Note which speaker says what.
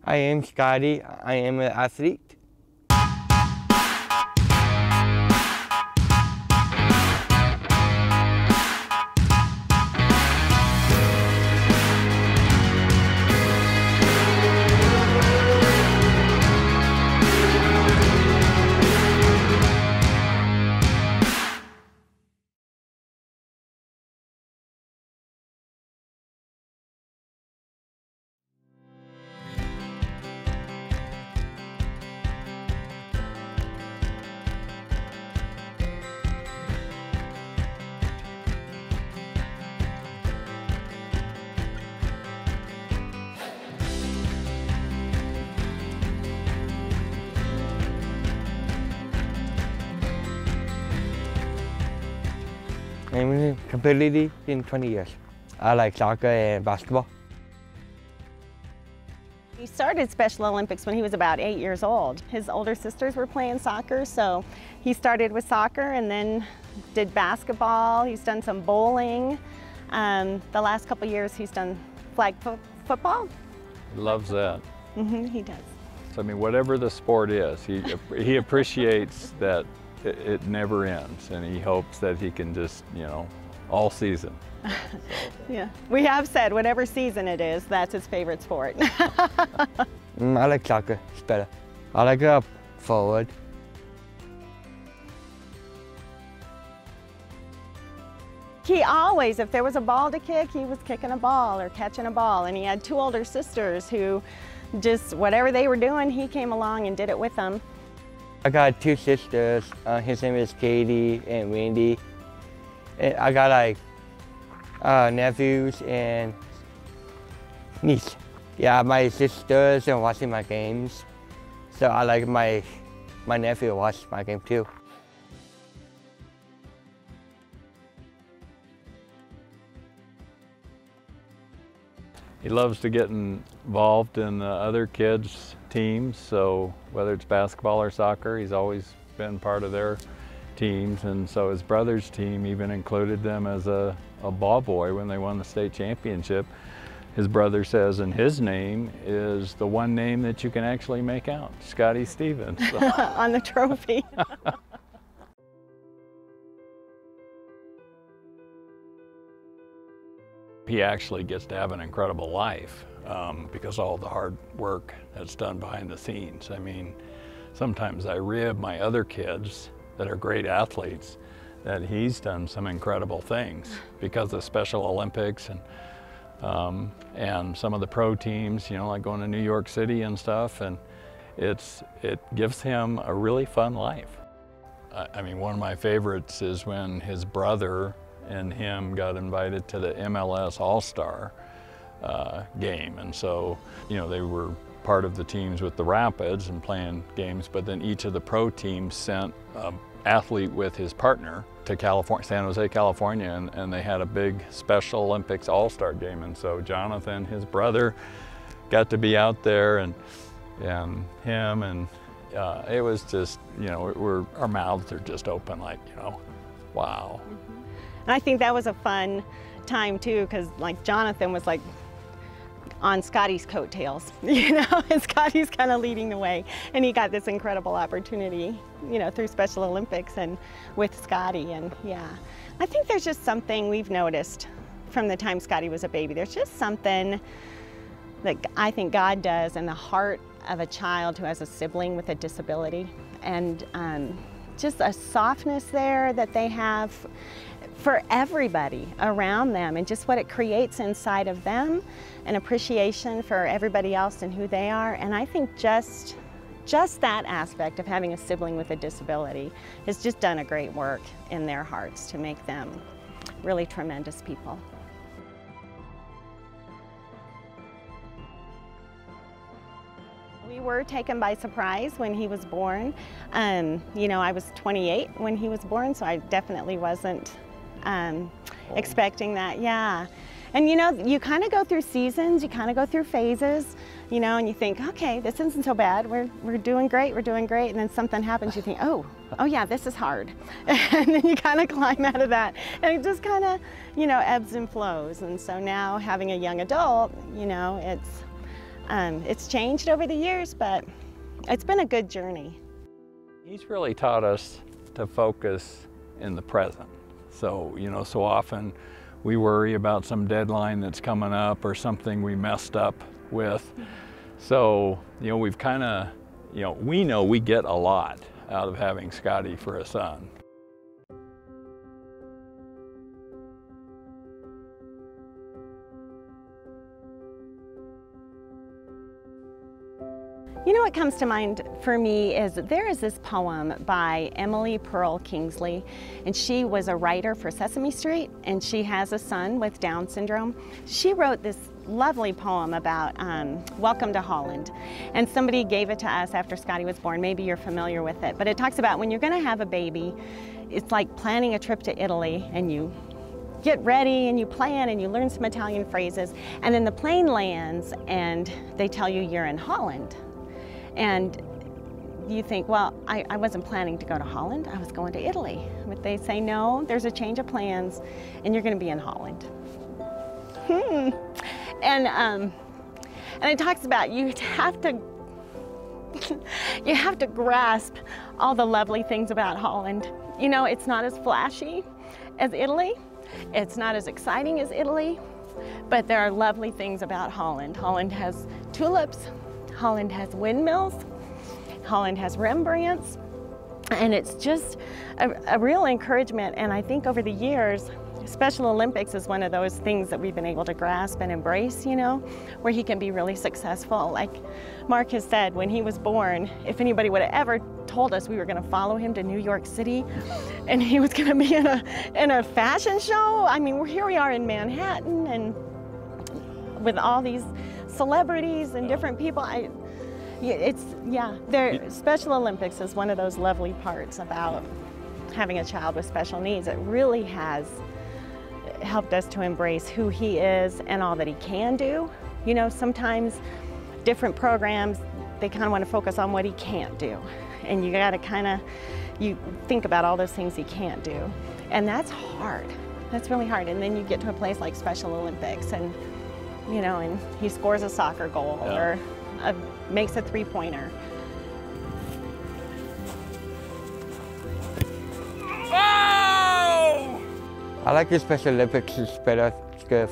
Speaker 1: I am Scotty. I am an athlete. I'm competitive in 20 years. I like soccer and basketball.
Speaker 2: He started Special Olympics when he was about 8 years old. His older sisters were playing soccer, so he started with soccer and then did basketball. He's done some bowling. The last couple years he's done flag football.
Speaker 3: He loves that.
Speaker 2: He does.
Speaker 3: So, I mean, whatever the sport is, he appreciates that it never ends, and he hopes that he can just, you know, all season. So.
Speaker 2: Yeah, we have said whatever season it is, that's his favorite sport.
Speaker 1: I like soccer. It's better. I like up forward.
Speaker 2: He always, if there was a ball to kick, he was kicking a ball or catching a ball. And he had two older sisters who just, whatever they were doing, he came along and did it with them.
Speaker 1: I got two sisters. His name is Katie and Wendy. And I got like nephews and niece. Yeah, my sisters are watching my games. So I like my nephew to watch my game too.
Speaker 3: He loves to get involved in the other kids' teams, so whether it's basketball or soccer, he's always been part of their teams, and so his brother's team even included them as a ball boy when they won the state championship. His brother says, and his name is the one name that you can actually make out, Scotty Stevens. So.
Speaker 2: On the trophy.
Speaker 3: He actually gets to have an incredible life because all the hard work that's done behind the scenes. I mean, sometimes I rib my other kids that are great athletes that he's done some incredible things because of Special Olympics and some of the pro teams, you know, like going to New York City and stuff, and it gives him a really fun life. I mean, one of my favorites is when his brother and him got invited to the MLS All-Star game. And so, you know, they were part of the teams with the Rapids and playing games, but then each of the pro teams sent an athlete with his partner to California, San Jose, California, and they had a big Special Olympics All-Star game. And so Jonathan, his brother, got to be out there, and him, and it was just, you know, our mouths are just open like, you know, wow.
Speaker 2: And I think that was a fun time too, because like Jonathan was like on Scotty's coattails, you know, and Scotty's kind of leading the way. And he got this incredible opportunity, you know, through Special Olympics and with Scotty. And yeah, I think there's just something we've noticed from the time Scotty was a baby. There's just something that I think God does in the heart of a child who has a sibling with a disability. And just a softness there that they have for everybody around them, and just what it creates inside of them, an appreciation for everybody else and who they are. And I think just that aspect of having a sibling with a disability has just done a great work in their hearts to make them really tremendous people. We were taken by surprise when he was born. You know, I was 28 when he was born, so I definitely wasn't expecting that, yeah. And you know, you kind of go through seasons, you kind of go through phases, you know, and you think, okay, this isn't so bad, we're doing great, and then something happens, you think, oh yeah, this is hard. And then you kind of climb out of that, and it just kind of, you know, ebbs and flows. And so now having a young adult, you know, it's, It's changed over the years, but it's been a good journey.
Speaker 3: He's really taught us to focus in the present. So, you know, so often we worry about some deadline that's coming up or something we messed up with. So, you know, we've kind of, you know we get a lot out of having Scotty for a son.
Speaker 2: You know what comes to mind for me is there is this poem by Emily Pearl Kingsley, and she was a writer for Sesame Street, and she has a son with Down syndrome. She wrote this lovely poem about Welcome to Holland, and somebody gave it to us after Scotty was born. Maybe you're familiar with it, but it talks about when you're going to have a baby, it's like planning a trip to Italy, and you get ready and you plan and you learn some Italian phrases, and then the plane lands and they tell you you're in Holland. And you think, well, I wasn't planning to go to Holland, I was going to Italy. But they say, no, there's a change of plans and you're going to be in Holland. And it talks about you have to grasp all the lovely things about Holland. You know, it's not as flashy as Italy, it's not as exciting as Italy, but there are lovely things about Holland. Holland has tulips, Holland has windmills, Holland has Rembrandts, and it's just a real encouragement. And I think over the years, Special Olympics is one of those things that we've been able to grasp and embrace, you know, where he can be really successful. Like Mark has said, when he was born, if anybody would have ever told us we were going to follow him to New York City and he was going to be in a fashion show, I mean, here we are in Manhattan and with all these celebrities and different people. Special Olympics is one of those lovely parts about having a child with special needs. It really has helped us to embrace who he is and all that he can do. You know, sometimes different programs, they kind of want to focus on what he can't do. And you got to you think about all those things he can't do. And that's hard. That's really hard. And then you get to a place like Special Olympics and, you know, and he scores a soccer goal or makes a three-pointer.
Speaker 1: I like the Special Olympics, it's better, it's good.